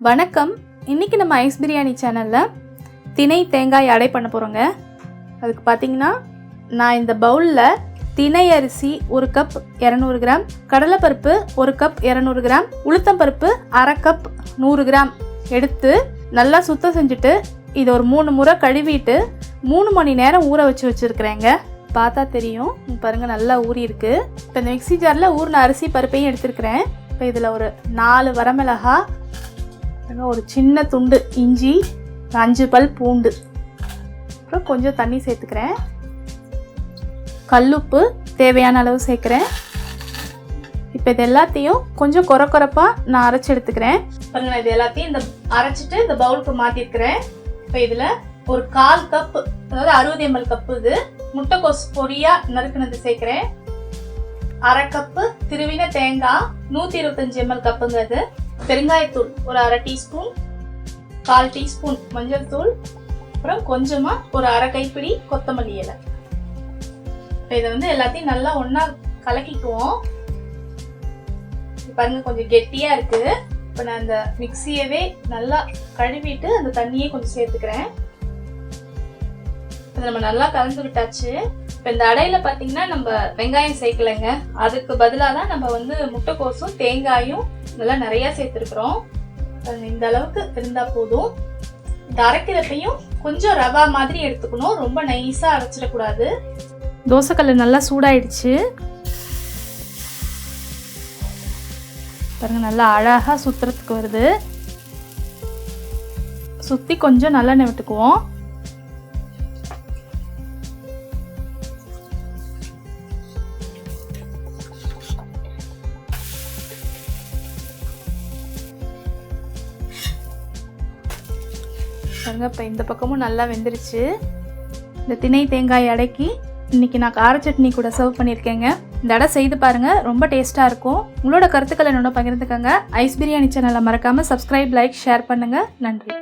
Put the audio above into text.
வணக்கம். இன்றைக்கி நம்ம ஐஸ் பிரியாணி சேனலில் திணை தேங்காய் அடை பண்ண போகிறோங்க. அதுக்கு பார்த்திங்கன்னா நான் இந்த பவுலில் திணை அரிசி 1 கப் 200 கிராம், கடலைப்பருப்பு 1 கப் 200 கிராம், உளுத்தம்பருப்பு 1/2 கப் 100 கிராம் எடுத்து நல்லா சுத்தம் செஞ்சுட்டு இதை ஒரு 3 முறை கழுவிட்டு 3 மணி நேரம் ஊற வச்சுருக்கிறேங்க. பார்த்தா தெரியும், பாருங்கள் நல்லா ஊறி இருக்குது. இப்போ இந்த மிக்ஸி ஜாரில் ஊறின அரிசி பருப்பையும் எடுத்துருக்கிறேன். இப்போ இதில் ஒரு 4 வரமிளகா, ஒரு சின்ன துண்டு இஞ்சி, 5 பல் பூண்டு, அப்புறம் கொஞ்சம் தண்ணி சேர்த்துக்கிறேன். கல்லுப்பு தேவையான அளவு சேர்க்குறேன். இப்போ இது எல்லாத்தையும் கொஞ்சம் கொரப்பாக நான் அரைச்சி எடுத்துக்கிறேன். பாருங்க, இது எல்லாத்தையும் இந்த அரைச்சிட்டு இந்த பவுலுக்கு மாற்றிருக்கிறேன். இப்போ இதில் ஒரு 1/4 கப், அதாவது 60 ml கப்பு இது முட்டைக்கோஸ் பொடியாக நறுக்குனது சேர்க்குறேன். 1/2 கப்பு திருவின தேங்காய், 125 ml கப்புங்க. இது பெருங்காயத்தூள் ஒரு 1/2 டீஸ்பூன், 1/4 டீஸ்பூன் மஞ்சள் தூள், அப்புறம் கொஞ்சமாக ஒரு 1/2 கைப்பிடி கொத்தமல்லி இலை. இப்போ இதை எல்லாத்தையும் நல்லா ஒன்றா கலக்கிக்குவோம். பாருங்க, கொஞ்சம் கெட்டியாக இருக்குது. இப்போ நான் அந்த மிக்சியவே நல்லா கழுவிட்டு அந்த தண்ணியே கொஞ்சம் சேர்த்துக்கிறேன். இதை நம்ம நல்லா கலந்து விட்டாச்சு. இப்போ இந்த அடையில் பார்த்தீங்கன்னா நம்ம வெங்காயம் சேர்க்கலைங்க. அதுக்கு பதிலாக தான் நம்ம முட்டைக்கோசும் தேங்காயும் நல்லா நிறையா சேர்த்துருக்குறோம். இந்த அளவுக்கு இருந்தால் போதும். இந்த அரைக்கிறப்பையும் கொஞ்சம் ரவா மாதிரி எடுத்துக்கணும், ரொம்ப நைஸாக அரைச்சிடக்கூடாது. தோசைக்கல் நல்லா சூடாயிடுச்சு. பாருங்க, நல்லா அழகாக சுற்றுறதுக்கு வருது. சுற்றி கொஞ்சம் நல்லெண்ணெய் விட்டுக்குவோம். பாருங்க, இப்போ இந்த பக்கமும் நல்லா வெந்துருச்சு. இந்த திணை தேங்காய் அடைக்கி இன்றைக்கி நான் கார சட்னி கூட சர்வ் பண்ணியிருக்கேங்க. இந்த அடை செய்து பாருங்கள், ரொம்ப டேஸ்ட்டாக இருக்கும். உங்களோட கருத்துக்களை என்னோட பகிர்ந்துக்கங்க. ஐஸ் பிரியாணி சேனலை மறக்காமல் சப்ஸ்கிரைப், லைக், ஷேர் பண்ணுங்கள். நன்றி.